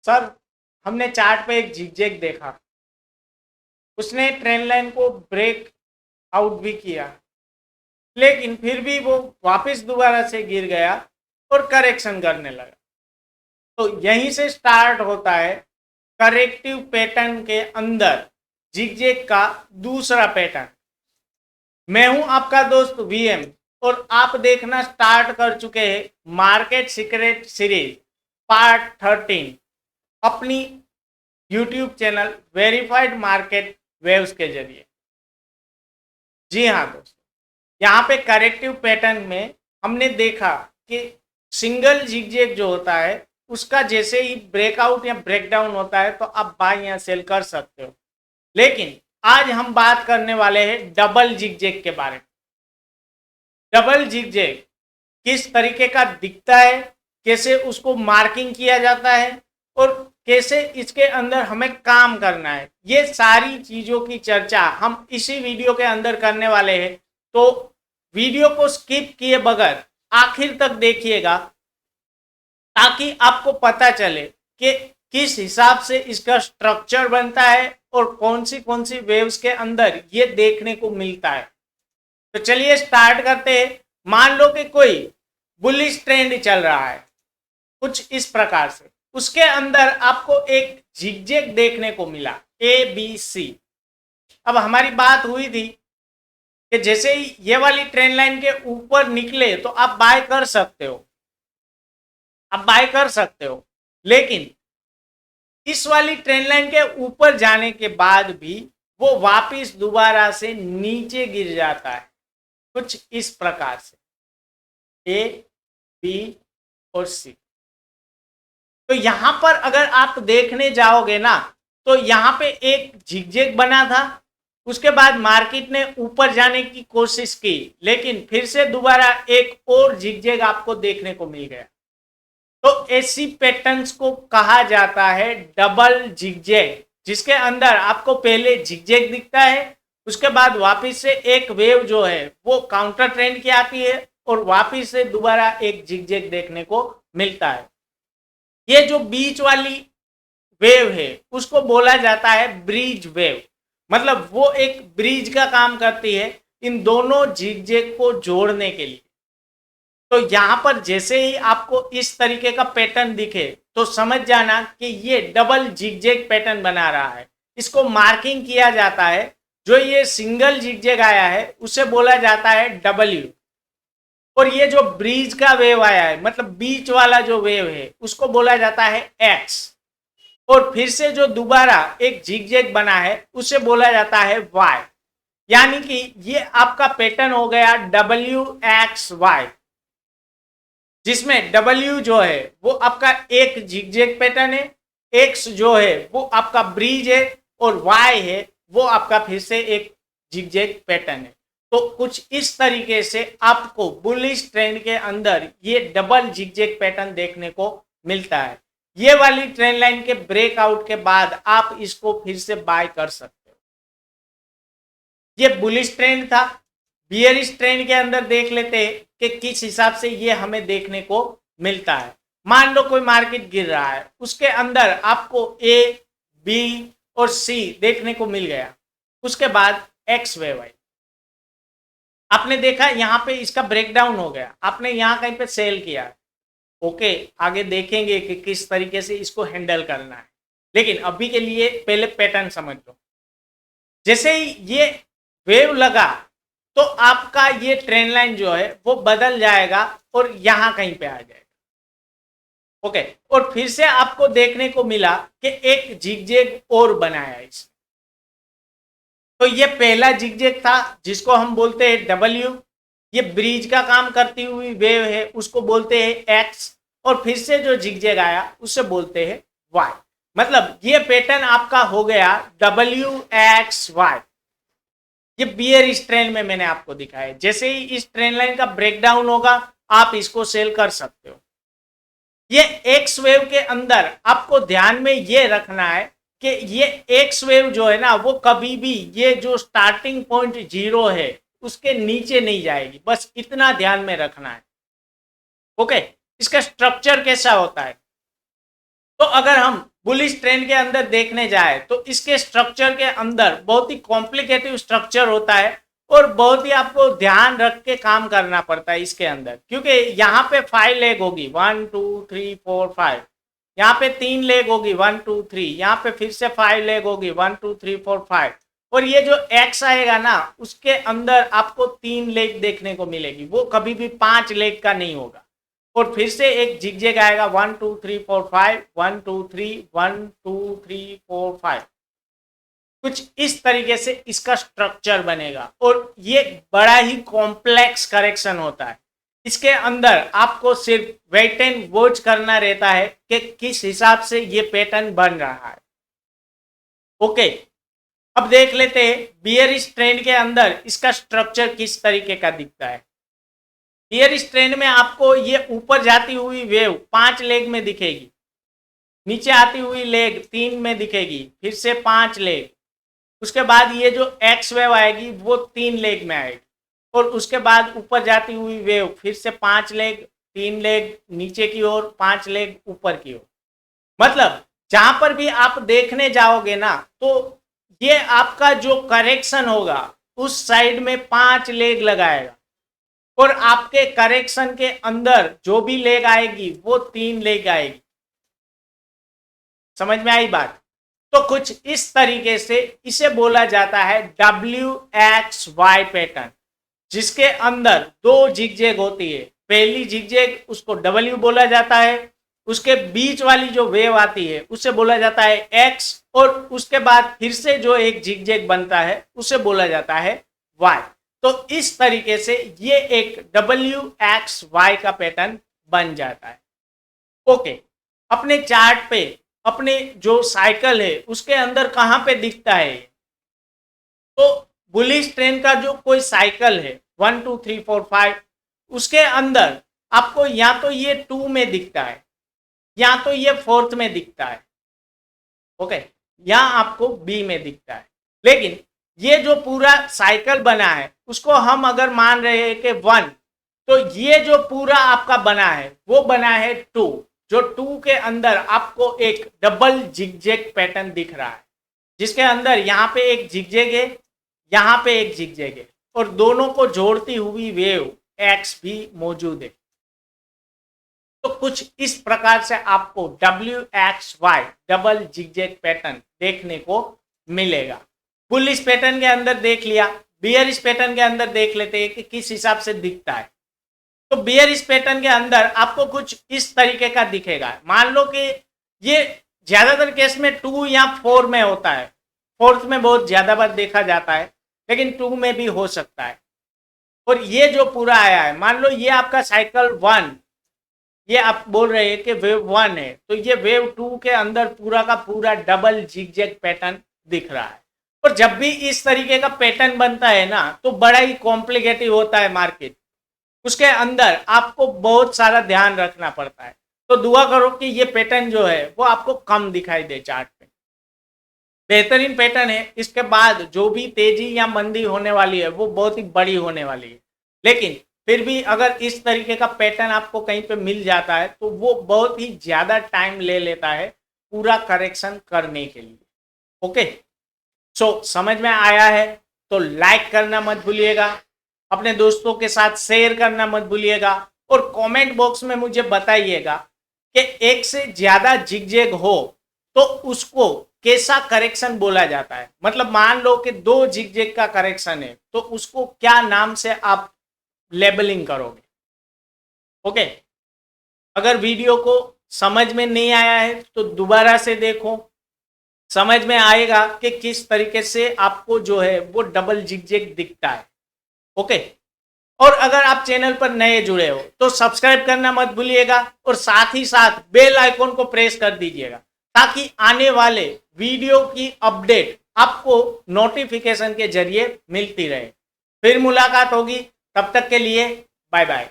Sir, हमने chart पे एक जिगजैग देखा, उसने ट्रेंड लाइन को ब्रेक आउट भी किया, लेकिन फिर भी वो वापस दोबारा से गिर गया और करेक्शन करने लगा। तो यहीं से स्टार्ट होता है करेक्टिव पैटर्न के अंदर जिगजैग का दूसरा पैटर्न। मैं हूं आपका दोस्त वीएम और आप देखना स्टार्ट कर चुके हैं मार्केट सीक्रेट सीरीज पार्ट 13 अपनी YouTube channel verified market waves के जरिए। जी हाँ दोस्तों, यहाँ पे करेक्टिव पैटर्न में हमने देखा कि सिंगल जिगजैग जो होता है उसका जैसे ही ब्रेकआउट या ब्रेकडाउन होता है तो आप बाय या सेल कर सकते हो। लेकिन आज हम बात करने वाले हैं डबल जिगजैग के बारे में। डबल जिगजैग किस तरीके का दिखता है, कैसे उसको मार्किंग किया जाता है और कैसे इसके अंदर हमें काम करना है, ये सारी चीजों की चर्चा हम इसी वीडियो के अंदर करने वाले हैं। तो वीडियो को स्किप किए बगैर आखिर तक देखिएगा ताकि आपको पता चले कि किस हिसाब से इसका स्ट्रक्चर बनता है और कौन सी वेव्स के अंदर ये देखने को मिलता है। तो चलिए स्टार्ट करते हैं। मान लो कि कोई बुलिश ट्रेंड चल रहा है कुछ इस प्रकार से, उसके अंदर आपको एक जिगजैग देखने को मिला ABC। अब हमारी बात हुई थी कि जैसे ही ये वाली ट्रेंड लाइन के ऊपर निकले तो आप बाय कर सकते हो, आप बाय कर सकते हो। लेकिन इस वाली ट्रेंड लाइन के ऊपर जाने के बाद भी वो वापस दोबारा से नीचे गिर जाता है कुछ इस प्रकार से A, B और C। तो यहां पर अगर आप देखने जाओगे ना तो यहां पे एक जिगजैग बना था, उसके बाद मार्केट ने ऊपर जाने की कोशिश की, लेकिन फिर से दोबारा एक और जिगजैग आपको देखने को मिल गया। तो ऐसी पैटर्न्स को कहा जाता है डबल जिगजैग, जिसके अंदर आपको पहले जिगजैग दिखता है, उसके बाद वापस से एक वेव जो है वो काउंटर ट्रेंड की आती है और वापस से दोबारा एक जिगजैग देखने को मिलता है। ये जो बीच वाली वेव है उसको बोला जाता है ब्रिज वेव, मतलब वो एक ब्रिज का काम करती है इन दोनों जिगजैग को जोड़ने के लिए। तो यहां पर जैसे ही आपको इस तरीके का पैटर्न दिखे तो समझ जाना कि ये डबल जिगजैग पैटर्न बना रहा है। इसको मार्किंग किया जाता है, जो ये सिंगल जिगजैग आया है उसे बोला जाता है W, और ये जो ब्रिज का वेव आया है मतलब बीच वाला जो वेव है उसको बोला जाता है X, और फिर से जो दोबारा एक जिगजैग बना है उसे बोला जाता है Y। यानी कि ये आपका पैटर्न हो गया WXY, जिसमें W जो है वो आपका एक जिगजैग पैटर्न है, X जो है वो आपका ब्रिज है और Y है वो आपका फिर से एक जिगजैग पैटर्न है। तो कुछ इस तरीके से आपको बुलिश ट्रेंड के अंदर ये डबल जिगजैग पैटर्न देखने को मिलता है। ये वाली ट्रेंड लाइन के ब्रेकआउट के बाद आप इसको फिर से बाय कर सकते हो। ये बुलिश ट्रेंड था। बियरिश ट्रेंड के अंदर देख लेते हैं कि किस हिसाब से ये हमें देखने को मिलता है। मान लो कोई मार्केट गिर रहा है, उसके अंदर आपको A, B और C देखने को मिल गया, उसके बाद X वेव आई, आपने देखा यहां पे इसका ब्रेकडाउन हो गया, आपने यहां कहीं पे सेल किया। ओके, आगे देखेंगे कि किस तरीके से इसको हैंडल करना है, लेकिन अभी के लिए पहले पैटर्न समझ लो। जैसे ही ये वेव लगा तो आपका ये ट्रेंड लाइन जो है वो बदल जाएगा और यहां कहीं पे आ जाएगा। ओके, और फिर से आपको देखने को मिला कि एक जिगजैग और बनाया इसने। तो ये पहला जिगजैग था जिसको हम बोलते हैं W, ये ब्रिज का काम करती हुई वेव है उसको बोलते हैं X, और फिर से जो जिगजैग आया उसे बोलते हैं Y। मतलब ये पैटर्न आपका हो गया WXY। ये बियरिश ट्रेंड में मैंने आपको दिखाया। जैसे ही इस ट्रेंड लाइन का ब्रेकडाउन होगा आप इसको सेल कर सकते हो। ये एक्स वेव के अंदर आपको ध्यान में ये रखना है कि ये एक्स वेव जो है ना वो कभी भी ये जो स्टार्टिंग पॉइंट 0 है उसके नीचे नहीं जाएगी, बस इतना ध्यान में रखना है। ओके, इसका स्ट्रक्चर कैसा होता है, तो अगर हम बुलिश ट्रेंड के अंदर देखने जाए तो इसके स्ट्रक्चर के अंदर बहुत ही कॉम्प्लिकेटिव स्ट्रक्चर होता है और बहुत ही आपको ध्यान रख के काम करना पड़ता है इसके अंदर, क्योंकि यहाँ पे 5 लेग होगी 1 2 3 4 5, यहाँ पे 3 लेग होगी 1 2 3, यहाँ पे फिर से 5 लेग होगी 1 2 3 4 5, और ये जो एक्स आएगा ना उसके अंदर आपको 3 लेग देखने को मिलेगी, वो कभी भी 5 लेग का नहीं होगा। और फिर से एक जिगजैग आएगा 1 2 3 4 5 1 2 3 1 2 3 4 5, कुछ इस तरीके से इसका स्ट्रक्चर बनेगा और ये बड़ा ही कॉम्प्लेक्स करेक्शन होता है। इसके अंदर आपको सिर्फ वेट एंड वॉच करना रहता है कि किस हिसाब से ये पैटर्न बन रहा है। ओके, अब देख लेते हैं बियरिश ट्रेंड के अंदर इसका स्ट्रक्चर किस तरीके का दिखता है। बियरिश ट्रेंड में आपको ये ऊपर जाती हुई वेव 5 लेग में दिखेगी, नीचे आती हुई लेग 3 में दिखेगी, फिर से 5 लेग, उसके बाद ये जो एक्स वेव आएगी वो 3 लेग में आएगी, और उसके बाद ऊपर जाती हुई वेव फिर से 5 लेग, 3 लेग नीचे की ओर, 5 लेग ऊपर की ओर। मतलब जहां पर भी आप देखने जाओगे ना तो ये आपका जो करेक्शन होगा उस साइड में 5 लेग लगाएगा, और आपके करेक्शन के अंदर जो भी लेग आएगी वो 3 लेग आएगी। समझ में आई बात? तो कुछ इस तरीके से इसे बोला जाता है WXY पैटर्न, जिसके अंदर 2 जिगजैग होती है। पहली जिगजैग उसको W बोला जाता है, उसके बीच वाली जो वेव आती है उसे बोला जाता है X, और उसके बाद फिर से जो एक जिगजैग बनता है उसे बोला जाता है Y। तो इस तरीके से ये एक WXY का पैटर्न बन जाता है। ओके, अपने चार्ट पे अपने जो साइकिल है उसके अंदर कहां पे दिखता है? तो बुलिश ट्रेंड का जो कोई साइकिल है 1 2 3 4 5, उसके अंदर आपको या तो ये 2 में दिखता है या तो ये 4th में दिखता है, ओके, या आपको B में दिखता है। लेकिन ये जो पूरा साइकिल बना है उसको हम अगर मान रहे हैं कि 1, तो ये जो पूरा आपका बना है वो बना है 2, जो 2 के अंदर आपको एक डबल जिगजैग पैटर्न दिख रहा है, जिसके अंदर यहाँ पे एक जिगजैग है, यहाँ पे एक जिगजैग है, और दोनों को जोड़ती हुई वेव एक्स भी मौजूद है। तो कुछ इस प्रकार से आपको WXY डबल जिगजैग पैटर्न देखने को मिलेगा। बुलिश पैटर्न के अंदर देख लिया, बियरिश पैटर्न के अंदर देख लेते हैं कि किस हिसाब से दिखता है। तो बियरिश पैटर्न के अंदर आपको कुछ इस तरीके का दिखेगा। मान लो कि ये ज्यादातर केस में 2 या 4 में होता है, 4th में बहुत ज्यादा बार देखा जाता है, लेकिन 2 में भी हो सकता है। और ये जो पूरा आया है, मान लो ये आपका साइकिल 1, ये आप बोल रहे हैं कि वेव 1 है, तो ये वेव 2 के अंदर पूरा का पूरा डबल जिगजैग पैटर्न दिख रहा है। और जब भी इस तरीके का पैटर्न बनता है ना तो बड़ा ही कॉम्प्लिकेटिव होता है मार्केट, उसके अंदर आपको बहुत सारा ध्यान रखना पड़ता है। तो दुआ करो कि ये पैटर्न जो है वो आपको कम दिखाई दे चार्ट पे। बेहतरीन पैटर्न है, इसके बाद जो भी तेजी या मंदी होने वाली है वो बहुत ही बड़ी होने वाली है। लेकिन फिर भी अगर इस तरीके का पैटर्न आपको कहीं पे मिल जाता है तो वो बहुत ही ज्यादा टाइम ले लेता है पूरा करेक्शन करने के लिए। ओके, सो समझ में आया है तो लाइक करना मत भूलिएगा, अपने दोस्तों के साथ शेयर करना मत भूलिएगा, और कमेंट बॉक्स में मुझे बताइएगा कि एक से ज्यादा जिगजैग हो तो उसको कैसा करेक्शन बोला जाता है। मतलब मान लो कि 2 जिगजैग का करेक्शन है तो उसको क्या नाम से आप लेबलिंग करोगे। ओके, अगर वीडियो को समझ में नहीं आया है तो दोबारा से देखो, समझ में आएगा कि किस तरीके से आपको जो है वो डबल जिगजैग दिखता है। ओके, और अगर आप चैनल पर नए जुड़े हो तो सब्सक्राइब करना मत भूलिएगा, और साथ ही साथ बेल आइकॉन को प्रेस कर दीजिएगा ताकि आने वाले वीडियो की अपडेट आपको नोटिफिकेशन के जरिए मिलती रहे। फिर मुलाकात होगी, तब तक के लिए बाय बाय।